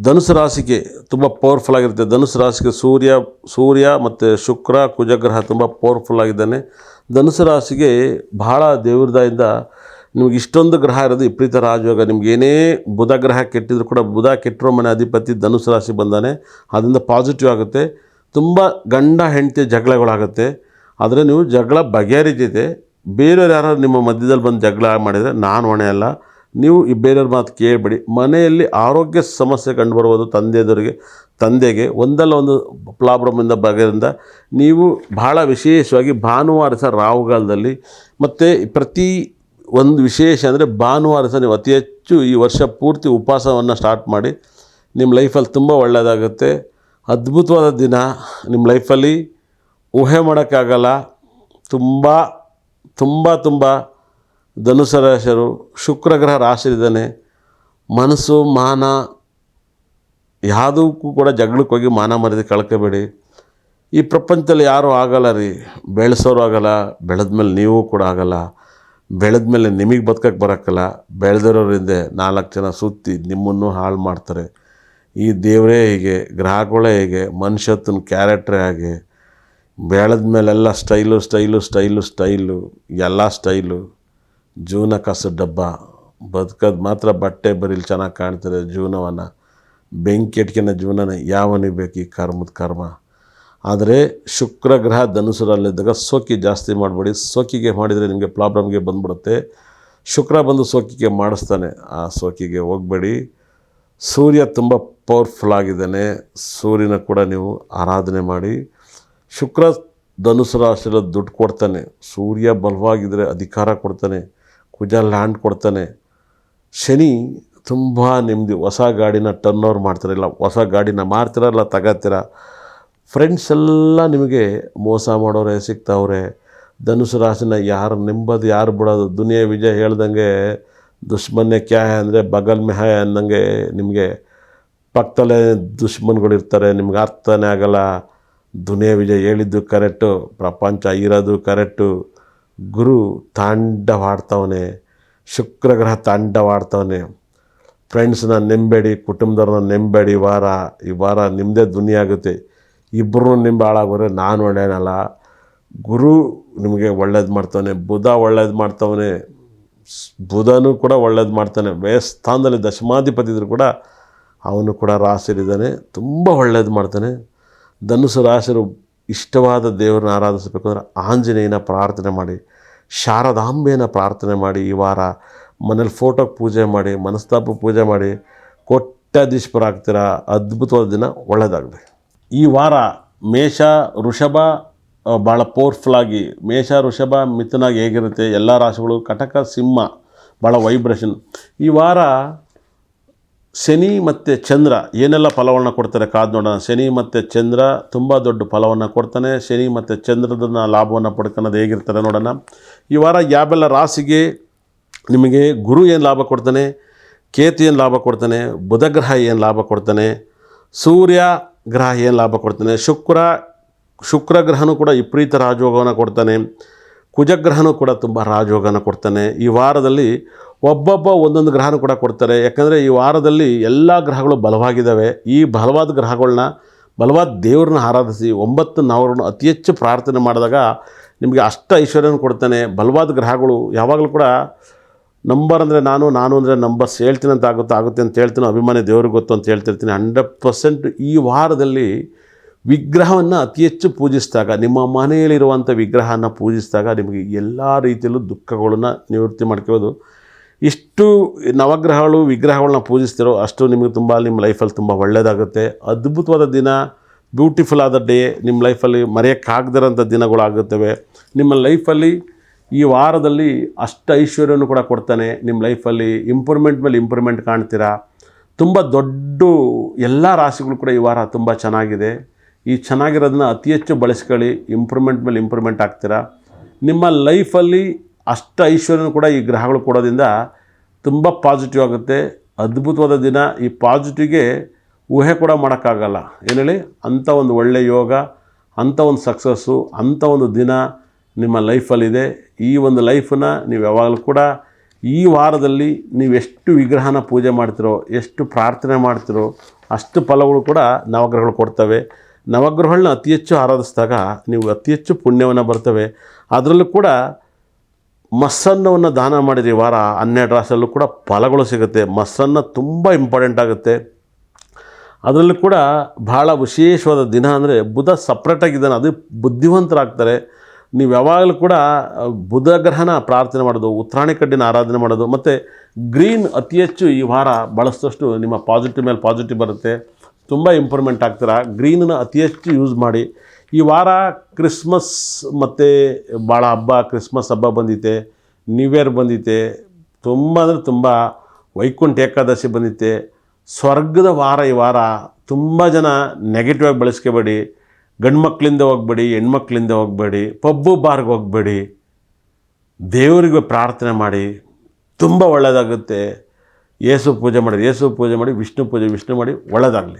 ಧನುಸು ರಾಶಿಗೆ ತುಂಬ ಪವರ್ಫುಲ್ ಆಗಿರುತ್ತೆ. ಧನುಸು ರಾಶಿಗೆ ಸೂರ್ಯ ಮತ್ತು ಶುಕ್ರ ಕುಜಗ್ರಹ ತುಂಬ ಪವರ್ಫುಲ್ ಆಗಿದ್ದಾನೆ. ಧನುಸು ರಾಶಿಗೆ ಭಾಳ ದೇವ್ರದಾಯಿಂದ ನಿಮ್ಗೆ ಇಷ್ಟೊಂದು ಗ್ರಹ ಇರೋದು ವಿಪರೀತ ರಾಜಯೋಗ. ನಿಮ್ಗೆ ಏನೇ ಬುಧ ಗ್ರಹ ಕೆಟ್ಟಿದ್ರು ಕೂಡ ಬುಧ ಕೆಟ್ಟಿರೋ ಮನೆ ಅಧಿಪತಿ ಧನುಸು ರಾಶಿ ಬಂದಾನೆ. ಅದರಿಂದ ಪಾಸಿಟಿವ್ ಆಗುತ್ತೆ. ತುಂಬ ಗಂಡ ಹೆಂಡತಿ ಜಗಳಗಳಾಗುತ್ತೆ. ಆದರೆ ನೀವು ಜಗಳ ಬಗೆಹರಿತಿದೆ. ಬೇರೆಯವ್ರು ಯಾರು ನಿಮ್ಮ ಮಧ್ಯದಲ್ಲಿ ಬಂದು ಜಗಳ ಮಾಡಿದರೆ ನಾನು ಹೊಣೆ ಅಲ್ಲ. ನೀವು ಈ ಬೇರೆಯವ್ರ ಮಾತು ಕೇಳಬೇಡಿ. ಮನೆಯಲ್ಲಿ ಆರೋಗ್ಯ ಸಮಸ್ಯೆ ಕಂಡುಬರ್ಬೋದು. ತಂದೆಗೆ ಒಂದಲ್ಲ ಒಂದು ಪ್ರಾಬ್ಲಮಿಂದ ಬಗೆಯಿಂದ ನೀವು ಭಾಳ ವಿಶೇಷವಾಗಿ ಭಾನುವಾರ ಸಹ ರಾಹುಗಾಲದಲ್ಲಿ ಮತ್ತು ಪ್ರತಿ ಒಂದು ವಿಶೇಷ ಅಂದರೆ ಭಾನುವಾರ ಸಹ ನೀವು ಅತಿ ಹೆಚ್ಚು ಈ ವರ್ಷ ಪೂರ್ತಿ ಉಪವಾಸವನ್ನು ಸ್ಟಾರ್ಟ್ ಮಾಡಿ. ನಿಮ್ಮ ಲೈಫಲ್ಲಿ ತುಂಬ ಒಳ್ಳೆಯದಾಗುತ್ತೆ. ಅದ್ಭುತವಾದ ದಿನ. ನಿಮ್ಮ ಲೈಫಲ್ಲಿ ಊಹೆ ಮಾಡೋಕ್ಕಾಗಲ್ಲ. ತುಂಬ ಧನುಸು ರಾಶಿಯರು ಶುಕ್ರ ಗ್ರಹ ರಾಶಿಯಿದ್ದಾನೆ. ಮನಸ್ಸು ಮಾನ ಯಾವುದಕ್ಕೂ ಕೂಡ ಜಗಳಕ್ಕೆ ಹೋಗಿ ಮಾನ ಮರ್ಯಾದೆ ಕಳ್ಕೋಬೇಡಿ. ಈ ಪ್ರಪಂಚದಲ್ಲಿ ಯಾರೂ ಆಗಲ್ಲ ರೀ. ಬೆಳೆಸೋರು ಆಗಲ್ಲ, ಬೆಳೆದ ಮೇಲೆ ನೀವು ಕೂಡ ಆಗಲ್ಲ. ಬೆಳೆದ ಮೇಲೆ ನಿಮಗೆ ಬದುಕಕ್ಕೆ ಬರೋಕ್ಕಲ್ಲ. ಬೆಳೆದಿರೋರಿಂದ 4 ಜನ ಸುತ್ತಿ ನಿಮ್ಮನ್ನು ಹಾಳು ಮಾಡ್ತಾರೆ. ಈ ದೇವರೇ ಹೀಗೆ, ಗ್ರಹಗಳೇ ಹೀಗೆ, ಮನುಷ್ಯತ್ವನ ಕ್ಯಾರೆಕ್ಟ್ರೇ ಹಾಗೆ. ಬೆಳೆದ ಮೇಲೆಲ್ಲ ಸ್ಟೈಲು ಎಲ್ಲ ಸ್ಟೈಲು. ಜೀವನ ಕಸ ಡಬ್ಬ. ಬದುಕೋದು ಮಾತ್ರ ಬಟ್ಟೆ ಬರೀಲಿ ಚೆನ್ನಾಗಿ ಕಾಣ್ತಾರೆ. ಜೀವನವನ್ನು ಬೆಂಕಿ ಇಟ್ಕಿನ ಜೀವನನ ಯಾವನಿಗೆ ಬೇಕು ಈ ಕರ್ಮ. ಆದರೆ ಶುಕ್ರ ಗ್ರಹ ಧನುಸರಲ್ಲಿದ್ದಾಗ ಸೋಕಿ ಜಾಸ್ತಿ ಮಾಡಬೇಡಿ. ಸೋಕಿಗೆ ಮಾಡಿದರೆ ನಿಮಗೆ ಪ್ರಾಬ್ಲಮ್ಗೆ ಬಂದುಬಿಡುತ್ತೆ. ಶುಕ್ರ ಬಂದು ಸೋಕಿಗೆ ಮಾಡಿಸ್ತಾನೆ. ಆ ಸೋಕಿಗೆ ಹೋಗಬೇಡಿ. ಸೂರ್ಯ ತುಂಬ ಪವರ್ಫುಲ್ ಆಗಿದ್ದಾನೆ. ಸೂರ್ಯನ ಕೂಡ ನೀವು ಆರಾಧನೆ ಮಾಡಿ. ಶುಕ್ರ ಧನುಸು ರಾಶಿಯಲ್ಲಿ ದುಡ್ಡು ಕೊಡ್ತಾನೆ. ಸೂರ್ಯ ಬಲವಾಗಿದ್ದರೆ ಅಧಿಕಾರ ಕೊಡ್ತಾನೆ. ಕುಜ ಲ್ಯಾಂಡ್ ಕೊಡ್ತಾನೆ. ಶನಿ ತುಂಬ ನೆಮ್ಮದಿ. ಹೊಸ ಗಾಡಿನ ಟರ್ನ್ ಓವರ್ ಮಾಡ್ತಾರೆ. ಇಲ್ಲ ಹೊಸ ಗಾಡಿನ ಮಾರ್ತೀರ, ಇಲ್ಲ ತಗೋತೀರ. ಫ್ರೆಂಡ್ಸ್ ಎಲ್ಲ ನಿಮಗೆ ಮೋಸ ಮಾಡೋರೆ ಸಿಗ್ತಾವ್ರೆ. ಧನುಸು ರಾಶಿನ ಯಾರು ನೆಂಬೋದು ಯಾರು ಬಿಡೋದು. ದುನಿಯಾ ವಿಜಯ್ ಹೇಳ್ದಂಗೆ ದುಶ್ಮನ್ನೇ ಕ್ಯಾ ಹೈ ಅಂದರೆ ಬಗಲ್ ಮೇ ಹೈ ಅನ್ನಂಗೆ ನಿಮಗೆ ಪಕ್ಕದಲ್ಲೇ ದುಶ್ಮನ್ಗಳಿರ್ತಾರೆ. ನಿಮ್ಗೆ ಅರ್ಥನೇ ಆಗಲ್ಲ. ದುನಿಯಾ ವಿಜಯ್ ಹೇಳಿದ್ದು ಕರೆಕ್ಟು. ಪ್ರಪಂಚ ಇರೋದು ಕರೆಕ್ಟು. ಗುರು ತಾಂಡವಾಡ್ತವನೆ. ಶುಕ್ರ ಗ್ರಹ ತಾಂಡವಾಡ್ತವನೆ. ಫ್ರೆಂಡ್ಸ್ನ ನೆಂಬೇಡಿ, ಕುಟುಂಬದವ್ರನ್ನ ನೆಂಬೇಡಿ. ಈ ವಾರ ನಿಮ್ಮದೇ ದುನಿಯಾ ಆಗುತ್ತೆ. ಇಬ್ಬರೂ ನಿಂಬೆ ಹಾಳಾಗೋರೆ ನಾನು ಒಳ್ಳೆಯನಲ್ಲ. ಗುರು ನಿಮಗೆ ಒಳ್ಳೇದು ಮಾಡ್ತವನೆ. ಬುಧ ಒಳ್ಳೇದು ಮಾಡ್ತವನೆ. ಬುಧನೂ ಕೂಡ ಒಳ್ಳೇದು ಮಾಡ್ತಾನೆ. ವ್ಯಯಸ್ಥಾನದಲ್ಲಿ ದಶಮಾಧಿಪತಿ ಇದ್ದರೂ ಕೂಡ ಅವನು ಕೂಡ ರಾಶಿಯಲ್ಲಿದ್ದಾನೆ. ತುಂಬ ಒಳ್ಳೇದು ಮಾಡ್ತಾನೆ. ಧನುಸು ರಾಶಿಯರು ಇಷ್ಟವಾದ ದೇವರನ್ನ ಆರಾಧಿಸಬೇಕು ಅಂದರೆ ಆಂಜನೇಯನ ಪ್ರಾರ್ಥನೆ ಮಾಡಿ, ಶಾರದಾಂಬೆಯನ್ನು ಪ್ರಾರ್ಥನೆ ಮಾಡಿ. ಈ ವಾರ ಮನೇಲಿ ಫೋಟೋಗೆ ಪೂಜೆ ಮಾಡಿ, ಮನಸ್ತಾಪ ಪೂಜೆ ಮಾಡಿ, ಕೋಟ್ಯಾಧೀಶ್ವರಾಗ್ತೀರ. ಅದ್ಭುತವಾದ ದಿನ. ಒಳ್ಳೆಯದಾಗಲಿ. ಈ ವಾರ ಮೇಷ ವೃಷಭ ಭಾಳ ಪವರ್ಫುಲ್ಲಾಗಿ, ಮೇಷ ವೃಷಭ ಮಿಥುನಾಗಿ ಹೇಗಿರುತ್ತೆ ಎಲ್ಲ ರಾಶಿಗಳು, ಕಟಕ ಸಿಂಹ ಭಾಳ ವೈಬ್ರೇಷನ್. ಈ ವಾರ ಶನಿ ಮತ್ತು ಚಂದ್ರ ಏನೆಲ್ಲ ಫಲವನ್ನು ಕೊಡ್ತಾರೆ ಕಾದು ನೋಡೋಣ. ಶನಿ ಮತ್ತು ಚಂದ್ರ ತುಂಬ ದೊಡ್ಡ ಫಲವನ್ನು ಕೊಡ್ತಾನೆ. ಶನಿ ಮತ್ತು ಚಂದ್ರದನ್ನ ಲಾಭವನ್ನು ಪಡ್ಕೊಳ್ಳೋದು ಹೇಗಿರ್ತಾರೆ ನೋಡೋಣ. ಈ ವಾರ ಯಾವೆಲ್ಲ ರಾಶಿಗೆ ನಿಮಗೆ ಗುರು ಏನು ಲಾಭ ಕೊಡ್ತಾನೆ, ಕೇತು ಏನು ಲಾಭ ಕೊಡ್ತಾನೆ, ಬುಧ ಗ್ರಹ ಏನು ಲಾಭ ಕೊಡ್ತಾನೆ, ಸೂರ್ಯ ಗ್ರಹ ಏನು ಲಾಭ ಕೊಡ್ತಾನೆ, ಶುಕ್ರ ಗ್ರಹನೂ ಕೂಡ ವಿಪರೀತ ರಾಜಯೋಗವನ್ನು ಕೊಡ್ತಾನೆ, ಕುಜಗ್ರಹನೂ ಕೂಡ ತುಂಬ ರಾಜಯೋಗನ ಕೊಡ್ತಾನೆ. ಈ ವಾರದಲ್ಲಿ ಒಬ್ಬೊಬ್ಬ ಒಂದೊಂದು ಗ್ರಹನೂ ಕೂಡ ಕೊಡ್ತಾರೆ. ಯಾಕಂದರೆ ಈ ವಾರದಲ್ಲಿ ಎಲ್ಲ ಗ್ರಹಗಳು ಬಲವಾಗಿದ್ದಾವೆ. ಈ ಬಲವಾದ ಗ್ರಹಗಳನ್ನ, ಬಲವಾದ ದೇವ್ರನ್ನ ಆರಾಧಿಸಿ 9 ನಾವುಗಳನ್ನು ಅತಿ ಹೆಚ್ಚು ಪ್ರಾರ್ಥನೆ ಮಾಡಿದಾಗ ನಿಮಗೆ ಅಷ್ಟ ಐಶ್ವರ್ಯನ ಕೊಡ್ತಾನೆ. ಬಲವಾದ ಗ್ರಹಗಳು ಯಾವಾಗಲೂ ಕೂಡ ನಂಬರ್ ಅಂದರೆ ನಾನು ಅಂದರೆ ನಂಬರ್ಸ್ ಹೇಳ್ತೀನಿ ಅಂತ ಆಗುತ್ತೆ ಅಂತ ಹೇಳ್ತೀನಿ. ಅಭಿಮಾನಿ ದೇವ್ರಿಗೆ ಗೊತ್ತು ಅಂತ ಹೇಳ್ತಿರ್ತೀನಿ. 100% ಈ ವಾರದಲ್ಲಿ ವಿಗ್ರಹವನ್ನು ಅತಿ ಹೆಚ್ಚು ಪೂಜಿಸಿದಾಗ, ನಿಮ್ಮ ಮನೆಯಲ್ಲಿರುವಂಥ ವಿಗ್ರಹನ ಪೂಜಿಸಿದಾಗ ನಿಮಗೆ ಎಲ್ಲ ರೀತಿಯಲ್ಲೂ ದುಃಖಗಳನ್ನು ನಿವೃತ್ತಿ ಮಾಡ್ಕೋಬೋದು. ಇಷ್ಟು ನವಗ್ರಹಗಳು ವಿಗ್ರಹಗಳನ್ನ ಪೂಜಿಸ್ತಿರೋ ಅಷ್ಟು ನಿಮಗೆ ನಿಮ್ಮ ಲೈಫಲ್ಲಿ ತುಂಬ ಒಳ್ಳೆಯದಾಗುತ್ತೆ. ಅದ್ಭುತವಾದ ದಿನ, ಬ್ಯೂಟಿಫುಲ್ ಆದ ಡೇ. ನಿಮ್ಮ ಲೈಫಲ್ಲಿ ಮರೆಯೋಕ್ಕಾಗದಿರೋಂಥ ದಿನಗಳಾಗುತ್ತವೆ. ನಿಮ್ಮ ಲೈಫಲ್ಲಿ ಈ ವಾರದಲ್ಲಿ ಅಷ್ಟು ಐಶ್ವರ್ಯನೂ ಕೂಡ ಕೊಡ್ತಾನೆ. ನಿಮ್ಮ ಲೈಫಲ್ಲಿ ಇಂಪ್ರೂವ್ಮೆಂಟ್ ಮೇಲೆ ಇಂಪ್ರೂವ್ಮೆಂಟ್ ಕಾಣ್ತೀರಾ. ತುಂಬ ದೊಡ್ಡ ಎಲ್ಲ ರಾಶಿಗಳು ಕೂಡ ಈ ವಾರ ತುಂಬ ಚೆನ್ನಾಗಿದೆ. ಈ ಚೆನ್ನಾಗಿರೋದನ್ನ ಅತಿ ಹೆಚ್ಚು ಬಳಸ್ಕೊಳ್ಳಿ. ಇಂಪ್ರೂವ್ಮೆಂಟ್ ಮೇಲೆ ಇಂಪ್ರೂವ್ಮೆಂಟ್ ಆಗ್ತೀರಾ. ನಿಮ್ಮ ಲೈಫಲ್ಲಿ ಅಷ್ಟು ಐಶ್ವರ್ಯನೂ ಕೂಡ ಈ ಗ್ರಹಗಳು ಕೊಡೋದ್ರಿಂದ ತುಂಬ ಪಾಸಿಟಿವ್ ಆಗುತ್ತೆ. ಅದ್ಭುತವಾದ ದಿನ. ಈ ಪಾಸಿಟಿವ್ಗೆ ಊಹೆ ಕೂಡ ಮಾಡೋಕ್ಕಾಗಲ್ಲ. ಏನು ಹೇಳಿ, ಅಂಥ ಒಂದು ಒಳ್ಳೆಯ ಯೋಗ, ಅಂಥ ಒಂದು ಸಕ್ಸಸ್ಸು, ಅಂಥ ಒಂದು ದಿನ ನಿಮ್ಮ ಲೈಫಲ್ಲಿದೆ. ಈ ಒಂದು ಲೈಫನ್ನು ನೀವು ಯಾವಾಗಲೂ ಕೂಡ ಈ ವಾರದಲ್ಲಿ ನೀವು ಎಷ್ಟು ವಿಗ್ರಹನ ಪೂಜೆ ಮಾಡ್ತಿರೋ, ಎಷ್ಟು ಪ್ರಾರ್ಥನೆ ಮಾಡ್ತಿರೋ, ಅಷ್ಟು ಫಲಗಳು ಕೂಡ ನವಗ್ರಹಗಳು ಕೊಡ್ತವೆ. ನವಗ್ರಹಗಳನ್ನ ಅತಿ ಹೆಚ್ಚು ಆರಾಧಿಸಿದಾಗ ನೀವು ಅತಿ ಹೆಚ್ಚು ಪುಣ್ಯವನ್ನು ಬರ್ತವೆ. ಅದರಲ್ಲೂ ಕೂಡ ಮೊಸರನ್ನವನ್ನು ದಾನ ಮಾಡಿರಿ ವಾರ 12 ರಾಶಿಯಲ್ಲೂ ಕೂಡ ಫಲಗಳು ಸಿಗುತ್ತೆ. ಮೊಸರನ್ನ ತುಂಬ ಇಂಪಾರ್ಟೆಂಟ್ ಆಗುತ್ತೆ. ಅದರಲ್ಲೂ ಕೂಡ ಭಾಳ ವಿಶೇಷವಾದ ದಿನ ಅಂದರೆ ಬುಧ ಸಪ್ರೇಟಾಗಿದ್ದಾನೆ, ಅದು ಬುದ್ಧಿವಂತರಾಗ್ತಾರೆ. ನೀವು ಯಾವಾಗಲೂ ಕೂಡ ಬುಧ ಗ್ರಹನ ಪ್ರಾರ್ಥನೆ ಮಾಡೋದು, ಉತ್ತರಾಣಿ ಕಡ್ಡಿನ ಆರಾಧನೆ ಮಾಡೋದು, ಮತ್ತು ಗ್ರೀನ್ ಅತಿ ಹೆಚ್ಚು ಈ ವಾರ ಬಳಸಿದಷ್ಟು ನಿಮ್ಮ ಪಾಸಿಟಿವ್ ಮೇಲೆ ಪಾಸಿಟಿವ್ ಬರುತ್ತೆ, ತುಂಬ ಇಂಪ್ರೂವ್ಮೆಂಟ್ ಆಗ್ತೀರ. ಗ್ರೀನನ್ನು ಅತಿ ಹೆಚ್ಚು ಯೂಸ್ ಮಾಡಿ. ಈ ವಾರ ಕ್ರಿಸ್ಮಸ್ ಮತ್ತು ಭಾಳ ಹಬ್ಬ, ಕ್ರಿಸ್ಮಸ್ ಹಬ್ಬ ಬಂದಿದೆ, ನ್ಯೂ ಇಯರ್ ಬಂದಿದೆ, ತುಂಬ ಅಂದರೆ ತುಂಬ ವೈಕುಂಠ ಏಕಾದಶಿ ಬಂದಿದೆ. ಸ್ವರ್ಗದ ವಾರ ಈ ವಾರ. ತುಂಬ ಜನ ನೆಗೆಟಿವ್ ಆಗಿ ಬಳಸ್ಕೋಬೇಡಿ. ಗಂಡು ಮಕ್ಕಳಿಂದ ಹೋಗಬೇಡಿ, ಹೆಣ್ಮಕ್ಳಿಂದ ಹೋಗಬೇಡಿ, ಪಬ್ಬು ಬಾರ್ಗೆ ಹೋಗಬೇಡಿ. ದೇವರಿಗೆ ಪ್ರಾರ್ಥನೆ ಮಾಡಿ, ತುಂಬ ಒಳ್ಳೆಯದಾಗುತ್ತೆ. ಯೇಸು ಪೂಜೆ ಮಾಡಿ, ವಿಷ್ಣು ಪೂಜೆ ಮಾಡಿ, ಒಳ್ಳೆಯದಾಗಲಿ.